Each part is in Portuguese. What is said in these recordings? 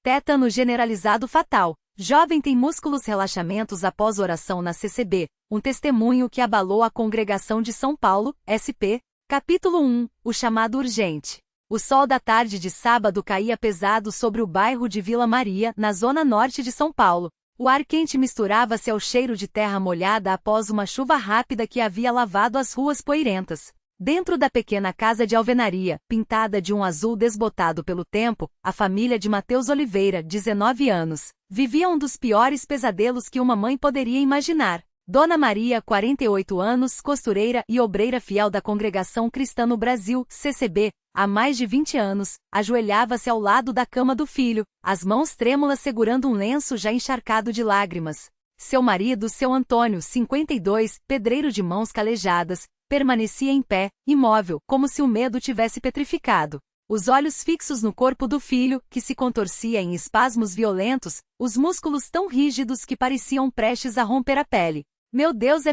Tétano generalizado fatal. Jovem tem músculos relaxamentos após oração na CCB, um testemunho que abalou a Congregação de São Paulo, SP. Capítulo 1, o chamado urgente. O sol da tarde de sábado caía pesado sobre o bairro de Vila Maria, na zona norte de São Paulo. O ar quente misturava-se ao cheiro de terra molhada após uma chuva rápida que havia lavado as ruas poeirentas. Dentro da pequena casa de alvenaria, pintada de um azul desbotado pelo tempo, a família de Mateus Oliveira, 19 anos, vivia um dos piores pesadelos que uma mãe poderia imaginar. Dona Maria, 48 anos, costureira e obreira fiel da Congregação Cristã no Brasil, CCB, há mais de 20 anos, ajoelhava-se ao lado da cama do filho, as mãos trêmulas segurando um lenço já encharcado de lágrimas. Seu marido, seu Antônio, 52, pedreiro de mãos calejadas, permanecia em pé, imóvel, como se o medo tivesse petrificado. Os olhos fixos no corpo do filho, que se contorcia em espasmos violentos, os músculos tão rígidos que pareciam prestes a romper a pele. Meu Deus,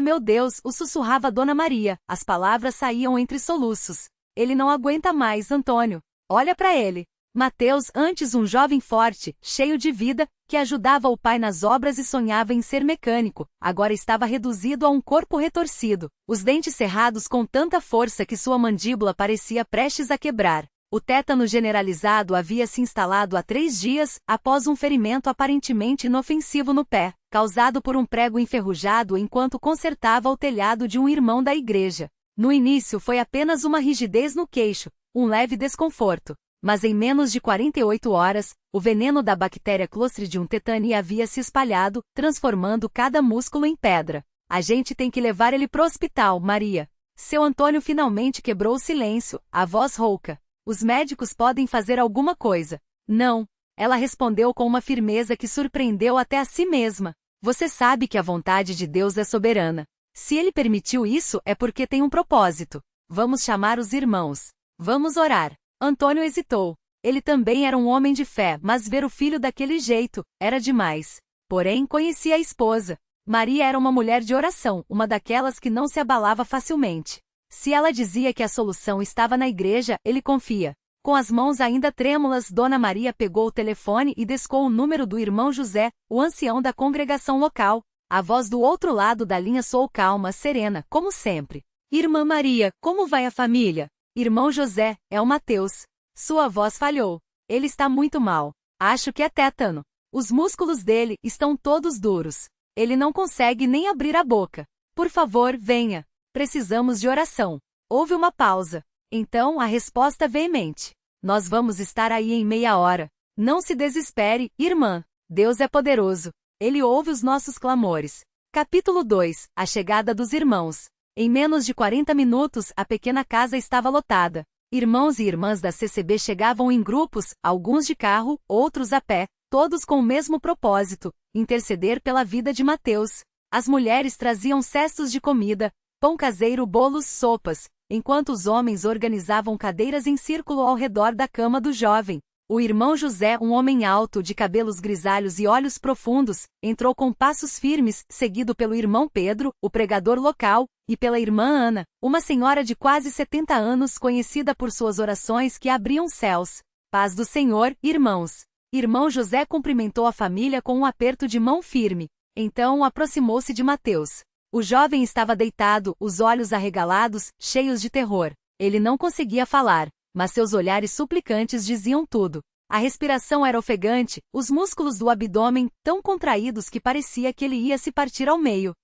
o sussurrava Dona Maria, as palavras saíam entre soluços. Ele não aguenta mais, Antônio. Olha para ele. Mateus, antes um jovem forte, cheio de vida, que ajudava o pai nas obras e sonhava em ser mecânico, agora estava reduzido a um corpo retorcido, os dentes cerrados com tanta força que sua mandíbula parecia prestes a quebrar. O tétano generalizado havia se instalado há 3 dias, após um ferimento aparentemente inofensivo no pé, causado por um prego enferrujado enquanto consertava o telhado de um irmão da igreja. No início foi apenas uma rigidez no queixo, um leve desconforto. Mas em menos de 48 horas, o veneno da bactéria Clostridium tetani havia se espalhado, transformando cada músculo em pedra. A gente tem que levar ele pro hospital, Maria. Seu Antônio finalmente quebrou o silêncio, a voz rouca. Os médicos podem fazer alguma coisa. Não. Ela respondeu com uma firmeza que surpreendeu até a si mesma. Você sabe que a vontade de Deus é soberana. Se ele permitiu isso é porque tem um propósito. Vamos chamar os irmãos. Vamos orar. Antônio hesitou. Ele também era um homem de fé, mas ver o filho daquele jeito era demais. Porém, conhecia a esposa. Maria era uma mulher de oração, uma daquelas que não se abalava facilmente. Se ela dizia que a solução estava na igreja, ele confia. Com as mãos ainda trêmulas, Dona Maria pegou o telefone e discou o número do irmão José, o ancião da congregação local. A voz do outro lado da linha soou calma, serena, como sempre. Irmã Maria, como vai a família? Irmão José, é o Mateus. Sua voz falhou. Ele está muito mal. Acho que é tétano. Os músculos dele estão todos duros. Ele não consegue nem abrir a boca. Por favor, venha. Precisamos de oração. Houve uma pausa. Então, a resposta veemente. Nós vamos estar aí em meia hora. Não se desespere, irmã. Deus é poderoso. Ele ouve os nossos clamores. Capítulo 2. A chegada dos irmãos. Em menos de 40 minutos, a pequena casa estava lotada. Irmãos e irmãs da CCB chegavam em grupos, alguns de carro, outros a pé, todos com o mesmo propósito, interceder pela vida de Mateus. As mulheres traziam cestos de comida, pão caseiro, bolos, sopas, enquanto os homens organizavam cadeiras em círculo ao redor da cama do jovem. O irmão José, um homem alto, de cabelos grisalhos e olhos profundos, entrou com passos firmes, seguido pelo irmão Pedro, o pregador local, e pela irmã Ana, uma senhora de quase 70 anos conhecida por suas orações que abriam céus. Paz do Senhor, irmãos. Irmão José cumprimentou a família com um aperto de mão firme. Então aproximou-se de Mateus. O jovem estava deitado, os olhos arregalados, cheios de terror. Ele não conseguia falar, mas seus olhares suplicantes diziam tudo. A respiração era ofegante, os músculos do abdômen tão contraídos que parecia que ele ia se partir ao meio.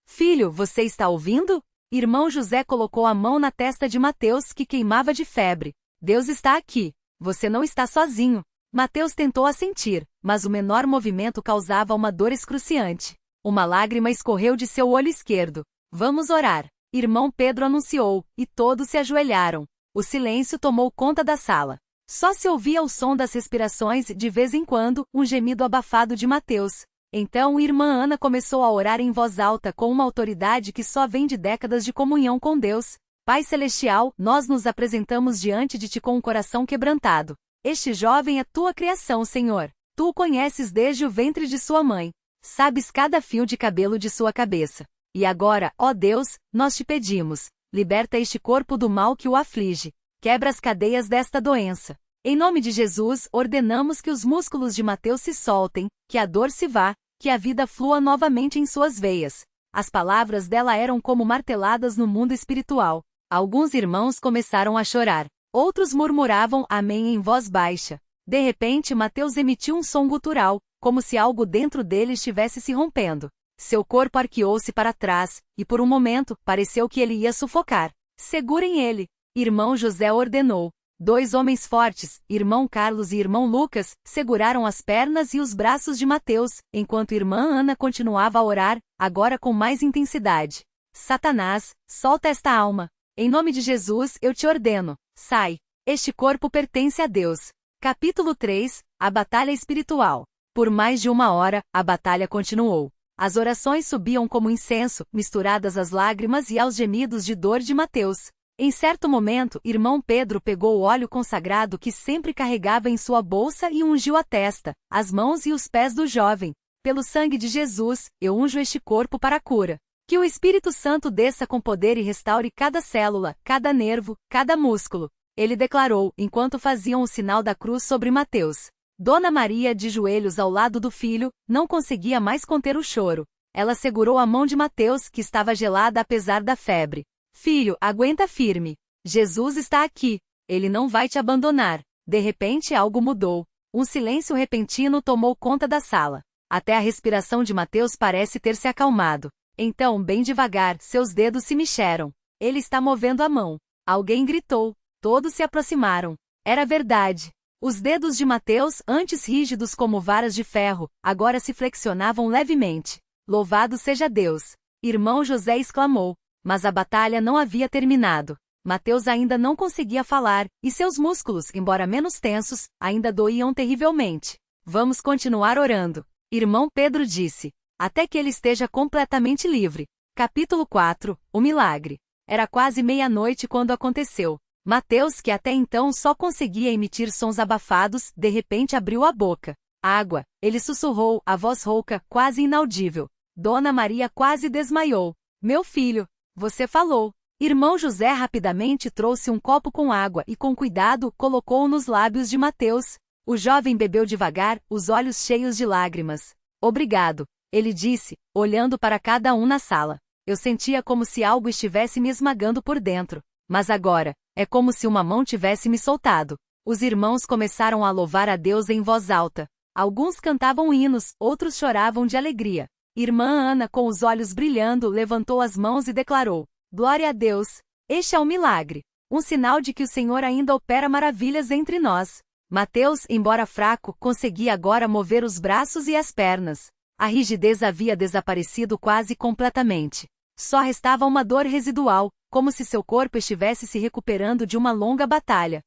Filho, você está ouvindo? Irmão José colocou a mão na testa de Mateus, que queimava de febre. Deus está aqui. Você não está sozinho. Mateus tentou assentir, mas o menor movimento causava uma dor excruciante. Uma lágrima escorreu de seu olho esquerdo. Vamos orar. Irmão Pedro anunciou, e todos se ajoelharam. O silêncio tomou conta da sala. Só se ouvia o som das respirações e, de vez em quando, um gemido abafado de Mateus. Então irmã Ana começou a orar em voz alta com uma autoridade que só vem de décadas de comunhão com Deus. Pai Celestial, nós nos apresentamos diante de Ti com um coração quebrantado. Este jovem é Tua criação, Senhor. Tu o conheces desde o ventre de sua mãe. Sabes cada fio de cabelo de sua cabeça. E agora, ó Deus, nós Te pedimos, liberta este corpo do mal que o aflige. Quebra as cadeias desta doença. Em nome de Jesus, ordenamos que os músculos de Mateus se soltem, que a dor se vá, que a vida flua novamente em suas veias. As palavras dela eram como marteladas no mundo espiritual. Alguns irmãos começaram a chorar. Outros murmuravam amém em voz baixa. De repente, Mateus emitiu um som gutural, como se algo dentro dele estivesse se rompendo. Seu corpo arqueou-se para trás, e por um momento, pareceu que ele ia sufocar. Segurem ele. Irmão José ordenou. 2 homens fortes, irmão Carlos e irmão Lucas, seguraram as pernas e os braços de Mateus, enquanto irmã Ana continuava a orar, agora com mais intensidade. Satanás, solta esta alma. Em nome de Jesus, eu te ordeno. Sai. Este corpo pertence a Deus. Capítulo 3, a batalha espiritual. Por mais de 1 hora, a batalha continuou. As orações subiam como incenso, misturadas às lágrimas e aos gemidos de dor de Mateus. Em certo momento, irmão Pedro pegou o óleo consagrado que sempre carregava em sua bolsa e ungiu a testa, as mãos e os pés do jovem. Pelo sangue de Jesus, eu unjo este corpo para a cura. Que o Espírito Santo desça com poder e restaure cada célula, cada nervo, cada músculo. Ele declarou, enquanto faziam o sinal da cruz sobre Mateus. Dona Maria, de joelhos ao lado do filho, não conseguia mais conter o choro. Ela segurou a mão de Mateus, que estava gelada apesar da febre. Filho, aguenta firme. Jesus está aqui. Ele não vai te abandonar. De repente algo mudou. Um silêncio repentino tomou conta da sala. Até a respiração de Mateus parece ter se acalmado. Então, bem devagar, seus dedos se mexeram. Ele está movendo a mão. Alguém gritou. Todos se aproximaram. Era verdade. Os dedos de Mateus, antes rígidos como varas de ferro, agora se flexionavam levemente. Louvado seja Deus! Irmão José exclamou. Mas a batalha não havia terminado. Mateus ainda não conseguia falar, e seus músculos, embora menos tensos, ainda doíam terrivelmente. Vamos continuar orando. Irmão Pedro disse. Até que ele esteja completamente livre. Capítulo 4, o milagre. Era quase meia-noite quando aconteceu. Mateus, que até então só conseguia emitir sons abafados, de repente abriu a boca. Água, ele sussurrou, a voz rouca, quase inaudível. Dona Maria quase desmaiou. Meu filho, você falou. Irmão José rapidamente trouxe um copo com água e com cuidado colocou-o nos lábios de Mateus. O jovem bebeu devagar, os olhos cheios de lágrimas. Obrigado, ele disse, olhando para cada um na sala. Eu sentia como se algo estivesse me esmagando por dentro. Mas agora, é como se uma mão tivesse me soltado. Os irmãos começaram a louvar a Deus em voz alta. Alguns cantavam hinos, outros choravam de alegria. Irmã Ana, com os olhos brilhando, levantou as mãos e declarou: Glória a Deus! Este é um milagre. Um sinal de que o Senhor ainda opera maravilhas entre nós. Mateus, embora fraco, conseguia agora mover os braços e as pernas. A rigidez havia desaparecido quase completamente. Só restava uma dor residual, como se seu corpo estivesse se recuperando de uma longa batalha.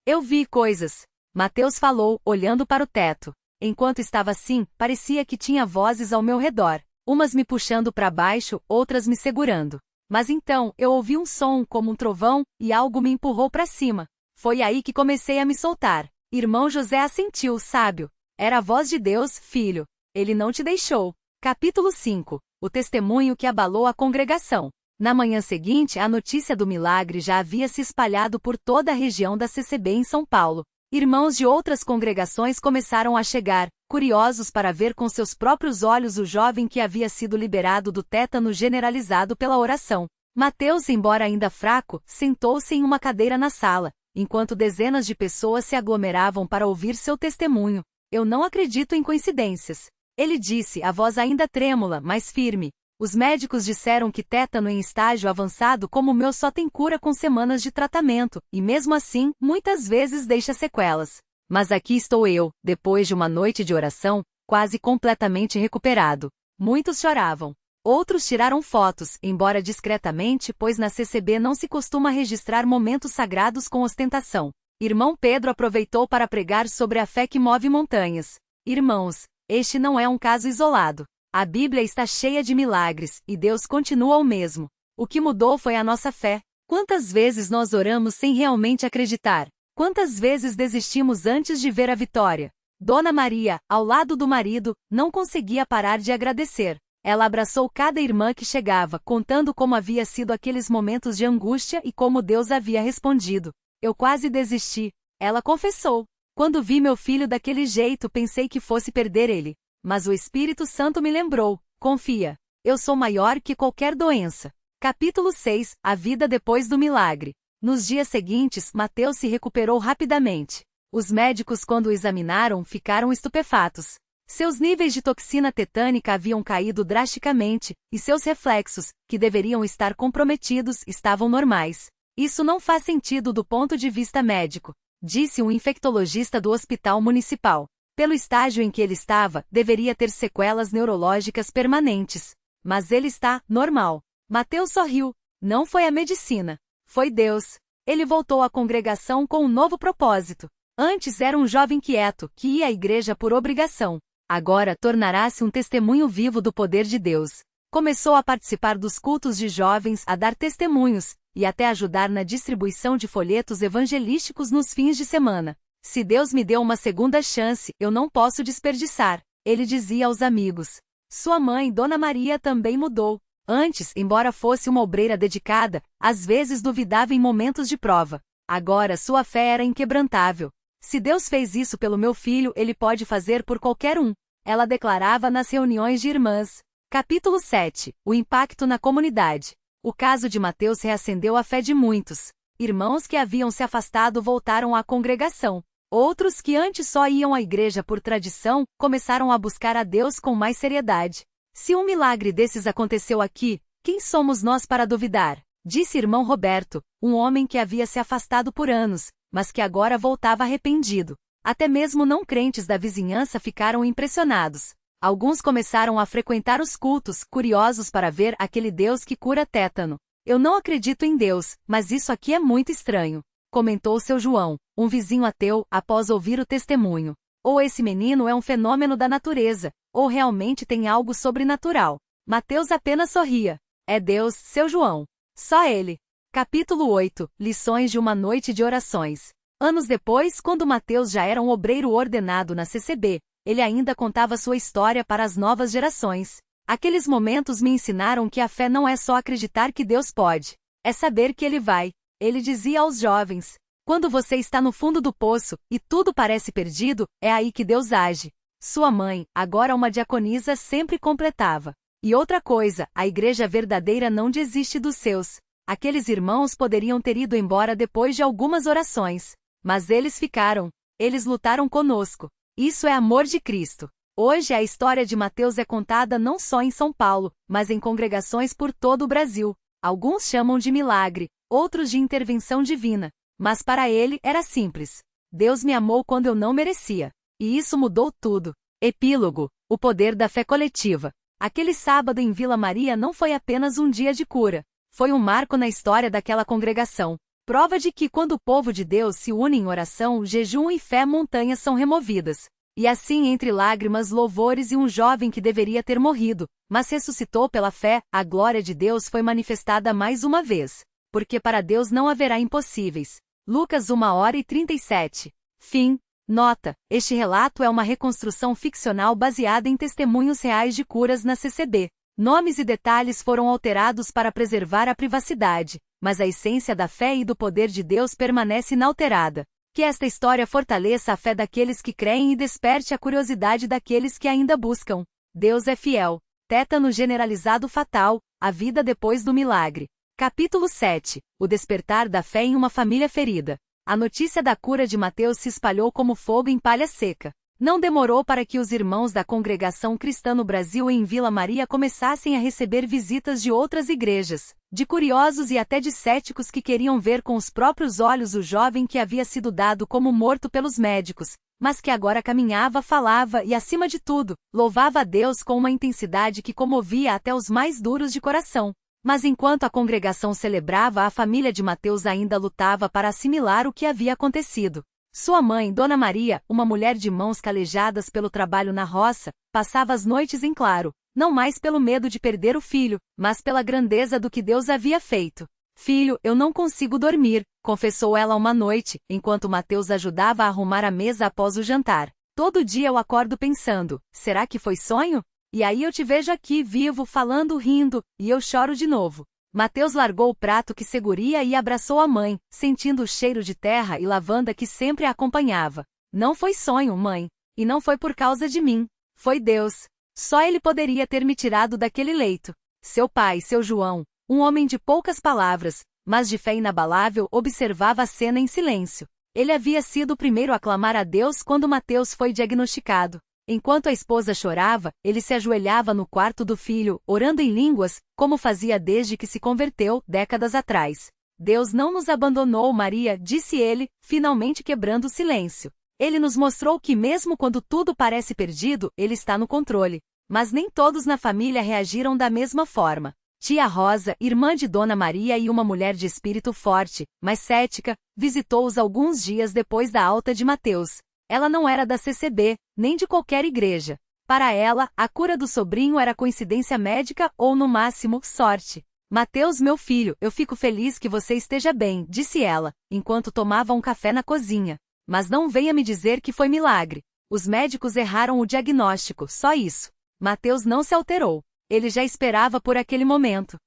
Eu vi coisas. Mateus falou, olhando para o teto. Enquanto estava assim, parecia que tinha vozes ao meu redor, umas me puxando para baixo, outras me segurando. Mas então, eu ouvi um som como um trovão, e algo me empurrou para cima. Foi aí que comecei a me soltar. Irmão José assentiu, sábio. Era a voz de Deus, filho. Ele não te deixou. Capítulo 5. O testemunho que abalou a congregação. Na manhã seguinte, a notícia do milagre já havia se espalhado por toda a região da CCB em São Paulo. Irmãos de outras congregações começaram a chegar, curiosos para ver com seus próprios olhos o jovem que havia sido liberado do tétano generalizado pela oração. Mateus, embora ainda fraco, sentou-se em uma cadeira na sala, enquanto dezenas de pessoas se aglomeravam para ouvir seu testemunho. Eu não acredito em coincidências. Ele disse, a voz ainda trêmula, mas firme. Os médicos disseram que tétano em estágio avançado como o meu só tem cura com semanas de tratamento, e mesmo assim, muitas vezes deixa sequelas. Mas aqui estou eu, depois de uma noite de oração, quase completamente recuperado. Muitos choravam. Outros tiraram fotos, embora discretamente, pois na CCB não se costuma registrar momentos sagrados com ostentação. Irmão Pedro aproveitou para pregar sobre a fé que move montanhas. Irmãos, este não é um caso isolado. A Bíblia está cheia de milagres, e Deus continua o mesmo. O que mudou foi a nossa fé. Quantas vezes nós oramos sem realmente acreditar? Quantas vezes desistimos antes de ver a vitória? Dona Maria, ao lado do marido, não conseguia parar de agradecer. Ela abraçou cada irmã que chegava, contando como havia sido aqueles momentos de angústia e como Deus havia respondido. Eu quase desisti. Ela confessou: quando vi meu filho daquele jeito, pensei que fosse perder ele. Mas o Espírito Santo me lembrou: confia, eu sou maior que qualquer doença. Capítulo 6. A vida depois do milagre. Nos dias seguintes, Mateus se recuperou rapidamente. Os médicos, quando o examinaram, ficaram estupefatos. Seus níveis de toxina tetânica haviam caído drasticamente, e seus reflexos, que deveriam estar comprometidos, estavam normais. Isso não faz sentido do ponto de vista médico, disse um infectologista do hospital municipal. Pelo estágio em que ele estava, deveria ter sequelas neurológicas permanentes. Mas ele está normal. Mateus sorriu. Não foi a medicina. Foi Deus. Ele voltou à congregação com um novo propósito. Antes era um jovem quieto, que ia à igreja por obrigação. Agora tornará-se um testemunho vivo do poder de Deus. Começou a participar dos cultos de jovens, a dar testemunhos, e até ajudar na distribuição de folhetos evangelísticos nos fins de semana. Se Deus me deu uma segunda chance, eu não posso desperdiçar, ele dizia aos amigos. Sua mãe, Dona Maria, também mudou. Antes, embora fosse uma obreira dedicada, às vezes duvidava em momentos de prova. Agora sua fé era inquebrantável. Se Deus fez isso pelo meu filho, ele pode fazer por qualquer um, ela declarava nas reuniões de irmãs. Capítulo 7. O impacto na comunidade. O caso de Mateus reacendeu a fé de muitos. Irmãos que haviam se afastado voltaram à congregação. Outros que antes só iam à igreja por tradição, começaram a buscar a Deus com mais seriedade. Se um milagre desses aconteceu aqui, quem somos nós para duvidar? Disse irmão Roberto, um homem que havia se afastado por anos, mas que agora voltava arrependido. Até mesmo não crentes da vizinhança ficaram impressionados. Alguns começaram a frequentar os cultos, curiosos para ver aquele Deus que cura tétano. Eu não acredito em Deus, mas isso aqui é muito estranho, comentou seu João, um vizinho ateu, após ouvir o testemunho. Ou esse menino é um fenômeno da natureza, ou realmente tem algo sobrenatural. Mateus apenas sorria. É Deus, seu João. Só ele. Capítulo 8. Lições de uma noite de orações. Anos depois, quando Mateus já era um obreiro ordenado na CCB, ele ainda contava sua história para as novas gerações. Aqueles momentos me ensinaram que a fé não é só acreditar que Deus pode. É saber que Ele vai. Ele dizia aos jovens: quando você está no fundo do poço, e tudo parece perdido, é aí que Deus age. Sua mãe, agora uma diaconisa, sempre completava. E outra coisa, a igreja verdadeira não desiste dos seus. Aqueles irmãos poderiam ter ido embora depois de algumas orações. Mas eles ficaram. Eles lutaram conosco. Isso é amor de Cristo. Hoje a história de Mateus é contada não só em São Paulo, mas em congregações por todo o Brasil. Alguns chamam de milagre, outros de intervenção divina. Mas para ele era simples. Deus me amou quando eu não merecia. E isso mudou tudo. Epílogo. O poder da fé coletiva. Aquele sábado em Vila Maria não foi apenas um dia de cura. Foi um marco na história daquela congregação. Prova de que quando o povo de Deus se une em oração, jejum e fé, montanhas são removidas. E assim, entre lágrimas, louvores e um jovem que deveria ter morrido, mas ressuscitou pela fé, a glória de Deus foi manifestada mais uma vez. Porque para Deus não haverá impossíveis. Lucas 1h37. Fim. Nota: este relato é uma reconstrução ficcional baseada em testemunhos reais de curas na CCB. Nomes e detalhes foram alterados para preservar a privacidade, mas a essência da fé e do poder de Deus permanece inalterada. Que esta história fortaleça a fé daqueles que creem e desperte a curiosidade daqueles que ainda buscam. Deus é fiel. Tétano generalizado fatal, a vida depois do milagre. Capítulo 7. O despertar da fé em uma família ferida. A notícia da cura de Mateus se espalhou como fogo em palha seca. Não demorou para que os irmãos da congregação cristã no Brasil e em Vila Maria começassem a receber visitas de outras igrejas, de curiosos e até de céticos que queriam ver com os próprios olhos o jovem que havia sido dado como morto pelos médicos, mas que agora caminhava, falava e, acima de tudo, louvava a Deus com uma intensidade que comovia até os mais duros de coração. Mas enquanto a congregação celebrava, a família de Mateus ainda lutava para assimilar o que havia acontecido. Sua mãe, Dona Maria, uma mulher de mãos calejadas pelo trabalho na roça, passava as noites em claro, não mais pelo medo de perder o filho, mas pela grandeza do que Deus havia feito. Filho, eu não consigo dormir, confessou ela uma noite, enquanto Mateus ajudava a arrumar a mesa após o jantar. Todo dia eu acordo pensando, será que foi sonho? E aí eu te vejo aqui vivo, falando, rindo, e eu choro de novo. Mateus largou o prato que seguria e abraçou a mãe, sentindo o cheiro de terra e lavanda que sempre a acompanhava. Não foi sonho, mãe. E não foi por causa de mim. Foi Deus. Só Ele poderia ter me tirado daquele leito. Seu pai, seu João, um homem de poucas palavras, mas de fé inabalável, observava a cena em silêncio. Ele havia sido o primeiro a clamar a Deus quando Mateus foi diagnosticado. Enquanto a esposa chorava, ele se ajoelhava no quarto do filho, orando em línguas, como fazia desde que se converteu, décadas atrás. Deus não nos abandonou, Maria, disse ele, finalmente quebrando o silêncio. Ele nos mostrou que mesmo quando tudo parece perdido, Ele está no controle. Mas nem todos na família reagiram da mesma forma. Tia Rosa, irmã de Dona Maria e uma mulher de espírito forte, mas cética, visitou-os alguns dias depois da alta de Mateus. Ela não era da CCB, nem de qualquer igreja. Para ela, a cura do sobrinho era coincidência médica ou, no máximo, sorte. Mateus, meu filho, eu fico feliz que você esteja bem, disse ela, enquanto tomava um café na cozinha. Mas não venha me dizer que foi milagre. Os médicos erraram o diagnóstico, só isso. Mateus não se alterou. Ele já esperava por aquele momento.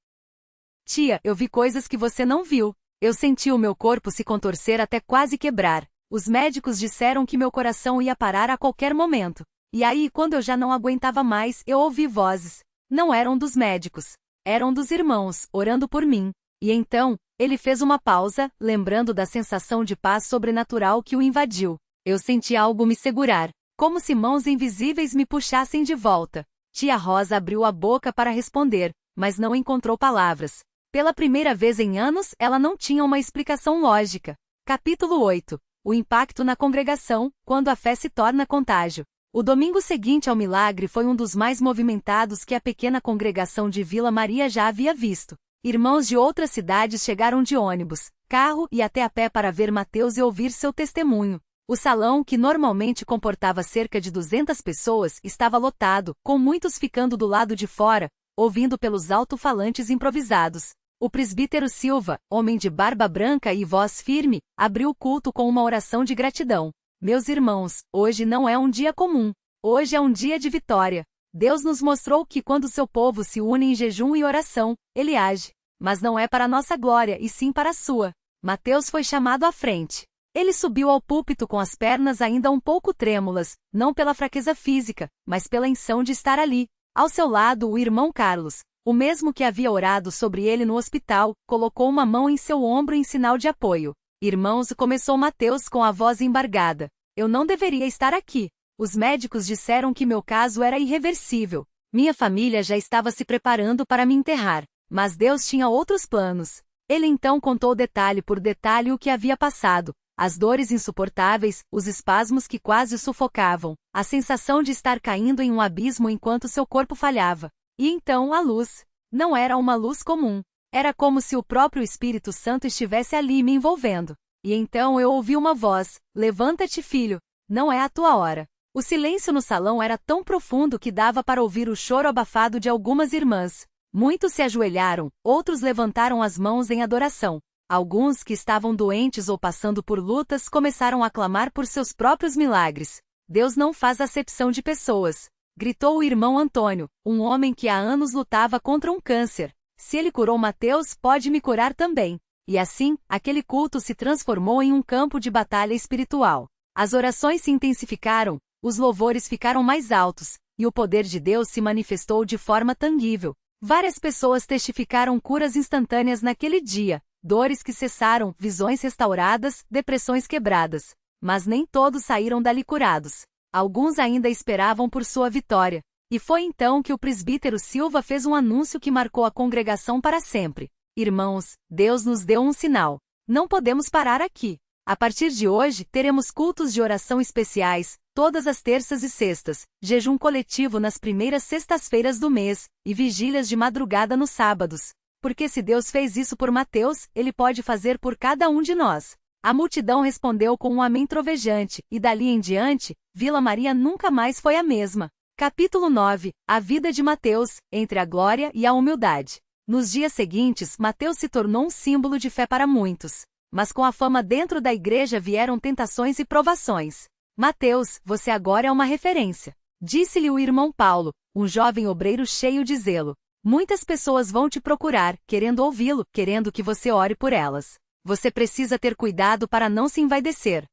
Tia, eu vi coisas que você não viu. Eu senti o meu corpo se contorcer até quase quebrar. Os médicos disseram que meu coração ia parar a qualquer momento. E aí, quando eu já não aguentava mais, eu ouvi vozes. Não eram dos médicos. Eram dos irmãos, orando por mim. E então, ele fez uma pausa, lembrando da sensação de paz sobrenatural que o invadiu. Eu senti algo me segurar, como se mãos invisíveis me puxassem de volta. Tia Rosa abriu a boca para responder, mas não encontrou palavras. Pela primeira vez em anos, ela não tinha uma explicação lógica. Capítulo 8. O impacto na congregação, quando a fé se torna contágio. O domingo seguinte ao milagre foi um dos mais movimentados que a pequena congregação de Vila Maria já havia visto. Irmãos de outras cidades chegaram de ônibus, carro e até a pé para ver Mateus e ouvir seu testemunho. O salão, que normalmente comportava cerca de 200 pessoas, estava lotado, com muitos ficando do lado de fora, ouvindo pelos alto-falantes improvisados. O presbítero Silva, homem de barba branca e voz firme, abriu o culto com uma oração de gratidão. Meus irmãos, hoje não é um dia comum. Hoje é um dia de vitória. Deus nos mostrou que quando seu povo se une em jejum e oração, Ele age. Mas não é para nossa glória e sim para a sua. Mateus foi chamado à frente. Ele subiu ao púlpito com as pernas ainda um pouco trêmulas, não pela fraqueza física, mas pela intenção de estar ali. Ao seu lado, o irmão Carlos, o mesmo que havia orado sobre ele no hospital, colocou uma mão em seu ombro em sinal de apoio. Irmãos, começou Mateus com a voz embargada. Eu não deveria estar aqui. Os médicos disseram que meu caso era irreversível. Minha família já estava se preparando para me enterrar. Mas Deus tinha outros planos. Ele então contou detalhe por detalhe o que havia passado. As dores insuportáveis, os espasmos que quase o sufocavam, a sensação de estar caindo em um abismo enquanto seu corpo falhava. E então a luz. Não era uma luz comum. Era como se o próprio Espírito Santo estivesse ali me envolvendo. E então eu ouvi uma voz: levanta-te, filho. Não é a tua hora. O silêncio no salão era tão profundo que dava para ouvir o choro abafado de algumas irmãs. Muitos se ajoelharam, outros levantaram as mãos em adoração. Alguns que estavam doentes ou passando por lutas começaram a clamar por seus próprios milagres. Deus não faz acepção de pessoas. Gritou o irmão Antônio, um homem que há anos lutava contra um câncer. Se ele curou Mateus, pode me curar também. E assim, aquele culto se transformou em um campo de batalha espiritual. As orações se intensificaram, os louvores ficaram mais altos, e o poder de Deus se manifestou de forma tangível. Várias pessoas testificaram curas instantâneas naquele dia, dores que cessaram, visões restauradas, depressões quebradas. Mas nem todos saíram dali curados. Alguns ainda esperavam por sua vitória. E foi então que o presbítero Silva fez um anúncio que marcou a congregação para sempre. Irmãos, Deus nos deu um sinal. Não podemos parar aqui. A partir de hoje, teremos cultos de oração especiais, todas as terças e sextas, jejum coletivo nas primeiras sextas-feiras do mês, e vigílias de madrugada nos sábados. Porque se Deus fez isso por Mateus, Ele pode fazer por cada um de nós. A multidão respondeu com um amém trovejante, e dali em diante, Vila Maria nunca mais foi a mesma. Capítulo 9. A vida de Mateus, entre a glória e a humildade. Nos dias seguintes, Mateus se tornou um símbolo de fé para muitos. Mas com a fama dentro da igreja vieram tentações e provações. Mateus, você agora é uma referência. Disse-lhe o irmão Paulo, um jovem obreiro cheio de zelo. Muitas pessoas vão te procurar, querendo ouvi-lo, querendo que você ore por elas. Você precisa ter cuidado para não se envaidecer.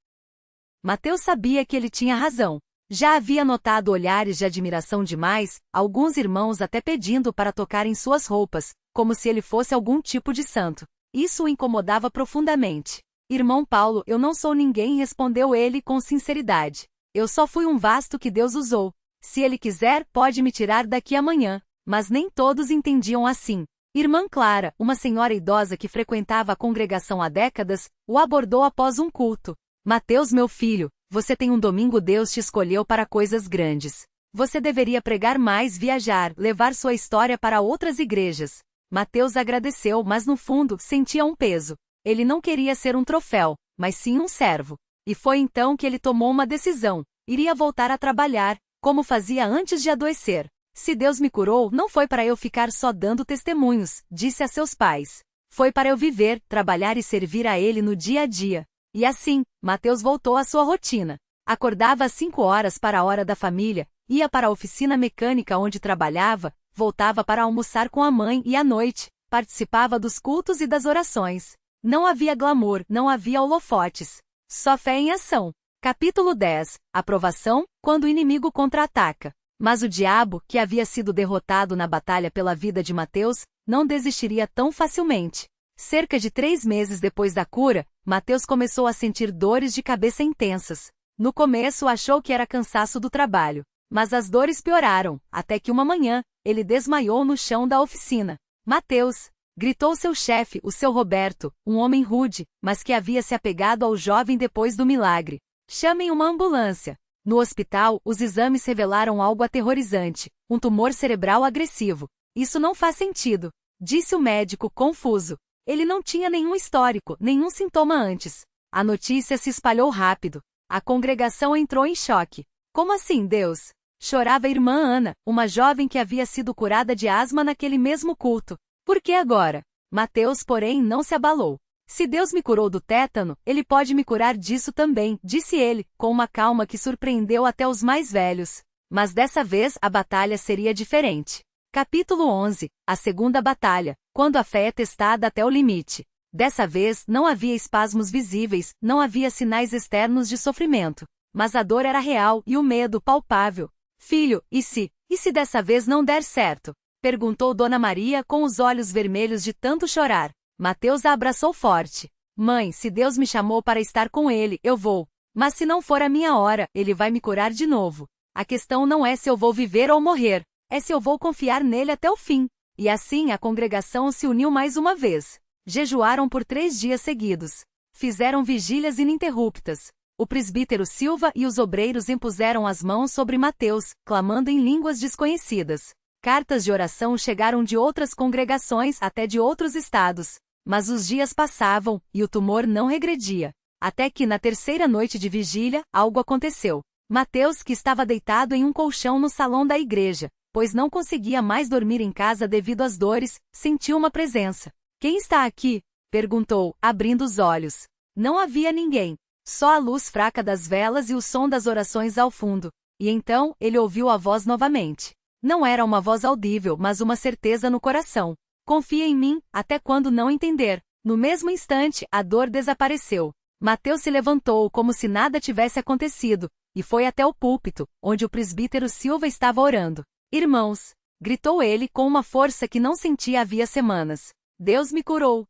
Mateus sabia que ele tinha razão. Já havia notado olhares de admiração demais, alguns irmãos até pedindo para tocar em suas roupas, como se ele fosse algum tipo de santo. Isso o incomodava profundamente. Irmão Paulo, eu não sou ninguém, respondeu ele com sinceridade. Eu só fui um vaso que Deus usou. Se ele quiser, pode me tirar daqui amanhã. Mas nem todos entendiam assim. Irmã Clara, uma senhora idosa que frequentava a congregação há décadas, o abordou após um culto. Mateus, meu filho, você tem um domingo, Deus te escolheu para coisas grandes. Você deveria pregar mais, viajar, levar sua história para outras igrejas. Mateus agradeceu, mas no fundo, sentia um peso. Ele não queria ser um troféu, mas sim um servo. E foi então que ele tomou uma decisão. Iria voltar a trabalhar, como fazia antes de adoecer. Se Deus me curou, não foi para eu ficar só dando testemunhos, disse a seus pais. Foi para eu viver, trabalhar e servir a Ele no dia a dia. E assim, Mateus voltou à sua rotina. Acordava às 5 horas para a hora da família, ia para a oficina mecânica onde trabalhava, voltava para almoçar com a mãe e à noite, participava dos cultos e das orações. Não havia glamour, não havia holofotes. Só fé em ação. Capítulo 10. Aprovação, quando o inimigo contra-ataca. Mas o diabo, que havia sido derrotado na batalha pela vida de Mateus, não desistiria tão facilmente. Cerca de 3 meses depois da cura, Mateus começou a sentir dores de cabeça intensas. No começo achou que era cansaço do trabalho, mas as dores pioraram, até que uma manhã, ele desmaiou no chão da oficina. Mateus! Gritou seu chefe, o seu Roberto, um homem rude, mas que havia se apegado ao jovem depois do milagre. Chamem uma ambulância. No hospital, os exames revelaram algo aterrorizante, um tumor cerebral agressivo. Isso não faz sentido, disse o médico, confuso. Ele não tinha nenhum histórico, nenhum sintoma antes. A notícia se espalhou rápido. A congregação entrou em choque. Como assim, Deus? Chorava a irmã Ana, uma jovem que havia sido curada de asma naquele mesmo culto. Por que agora? Mateus, porém, não se abalou. Se Deus me curou do tétano, Ele pode me curar disso também, disse ele, com uma calma que surpreendeu até os mais velhos. Mas dessa vez a batalha seria diferente. Capítulo 11. A segunda batalha, quando a fé é testada até o limite. Dessa vez não havia espasmos visíveis, não havia sinais externos de sofrimento. Mas a dor era real e o medo palpável. Filho, e se dessa vez não der certo? Perguntou Dona Maria com os olhos vermelhos de tanto chorar. Mateus a abraçou forte. Mãe, se Deus me chamou para estar com Ele, eu vou. Mas se não for a minha hora, Ele vai me curar de novo. A questão não é se eu vou viver ou morrer, é se eu vou confiar nele até o fim. E assim a congregação se uniu mais uma vez. Jejuaram por 3 dias seguidos. Fizeram vigílias ininterruptas. O presbítero Silva e os obreiros impuseram as mãos sobre Mateus, clamando em línguas desconhecidas. Cartas de oração chegaram de outras congregações, até de outros estados. Mas os dias passavam, e o tumor não regredia. Até que, na 3ª noite de vigília, algo aconteceu. Mateus, que estava deitado em um colchão no salão da igreja, pois não conseguia mais dormir em casa devido às dores, sentiu uma presença. Quem está aqui? Perguntou, abrindo os olhos. Não havia ninguém. Só a luz fraca das velas e o som das orações ao fundo. E então, ele ouviu a voz novamente. Não era uma voz audível, mas uma certeza no coração. Confia em mim, até quando não entender. No mesmo instante, a dor desapareceu. Mateus se levantou como se nada tivesse acontecido, e foi até o púlpito, onde o presbítero Silva estava orando. Irmãos! Gritou ele com uma força que não sentia havia semanas. Deus me curou!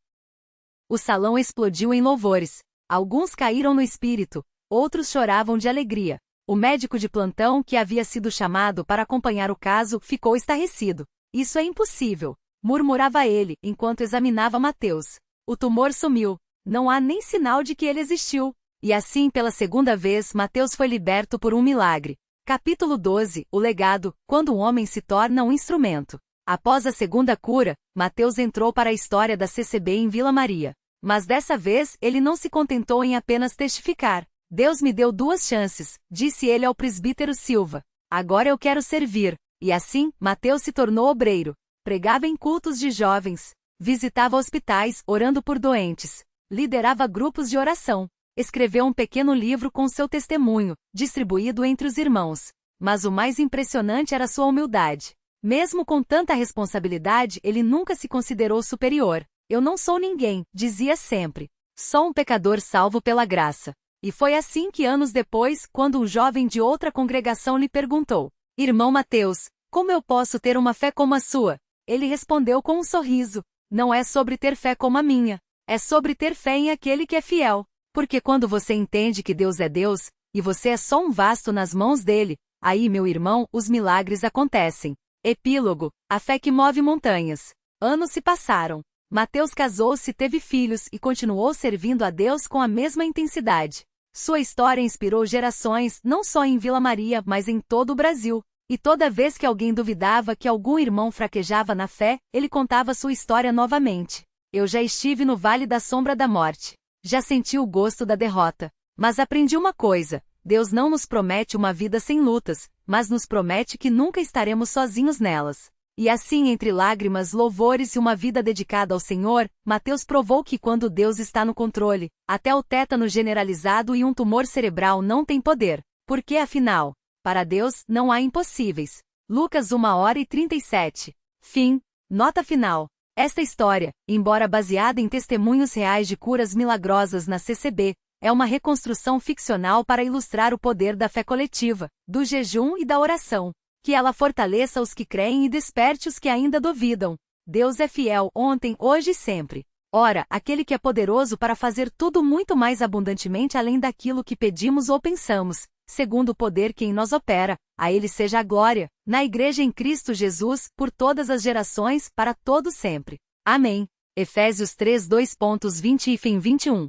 O salão explodiu em louvores. Alguns caíram no espírito, outros choravam de alegria. O médico de plantão que havia sido chamado para acompanhar o caso ficou estarrecido. Isso é impossível, murmurava ele, enquanto examinava Mateus. O tumor sumiu. Não há nem sinal de que ele existiu. E assim, pela segunda vez, Mateus foi liberto por um milagre. Capítulo 12. O legado, quando o homem se torna um instrumento. Após a segunda cura, Mateus entrou para a história da CCB em Vila Maria. Mas dessa vez, ele não se contentou em apenas testificar. Deus me deu 2 chances, disse ele ao presbítero Silva. Agora eu quero servir. E assim, Mateus se tornou obreiro. Pregava em cultos de jovens. Visitava hospitais, orando por doentes. Liderava grupos de oração. Escreveu um pequeno livro com seu testemunho, distribuído entre os irmãos. Mas o mais impressionante era sua humildade. Mesmo com tanta responsabilidade, ele nunca se considerou superior. Eu não sou ninguém, dizia sempre. Só um pecador salvo pela graça. E foi assim que anos depois, quando um jovem de outra congregação lhe perguntou: Irmão Mateus, como eu posso ter uma fé como a sua? Ele respondeu com um sorriso: Não é sobre ter fé como a minha. É sobre ter fé em aquele que é fiel. Porque quando você entende que Deus é Deus, e você é só um vaso nas mãos dele, aí, meu irmão, os milagres acontecem. Epílogo: a fé que move montanhas. Anos se passaram. Mateus casou-se, teve filhos e continuou servindo a Deus com a mesma intensidade. Sua história inspirou gerações, não só em Vila Maria, mas em todo o Brasil. E toda vez que alguém duvidava que algum irmão fraquejava na fé, ele contava sua história novamente. Eu já estive no vale da sombra da morte. Já senti o gosto da derrota. Mas aprendi uma coisa: Deus não nos promete uma vida sem lutas, mas nos promete que nunca estaremos sozinhos nelas. E assim, entre lágrimas, louvores e uma vida dedicada ao Senhor, Mateus provou que quando Deus está no controle, até o tétano generalizado e um tumor cerebral não tem poder. Porque afinal, para Deus, não há impossíveis. Lucas 1h37. Fim. Nota final. Esta história, embora baseada em testemunhos reais de curas milagrosas na CCB, é uma reconstrução ficcional para ilustrar o poder da fé coletiva, do jejum e da oração. Que ela fortaleça os que creem e desperte os que ainda duvidam. Deus é fiel ontem, hoje e sempre. Ora, aquele que é poderoso para fazer tudo muito mais abundantemente além daquilo que pedimos ou pensamos, segundo o poder que em nós opera, a ele seja a glória, na Igreja em Cristo Jesus, por todas as gerações, para todo sempre. Amém. Efésios 3:2.20 e 21.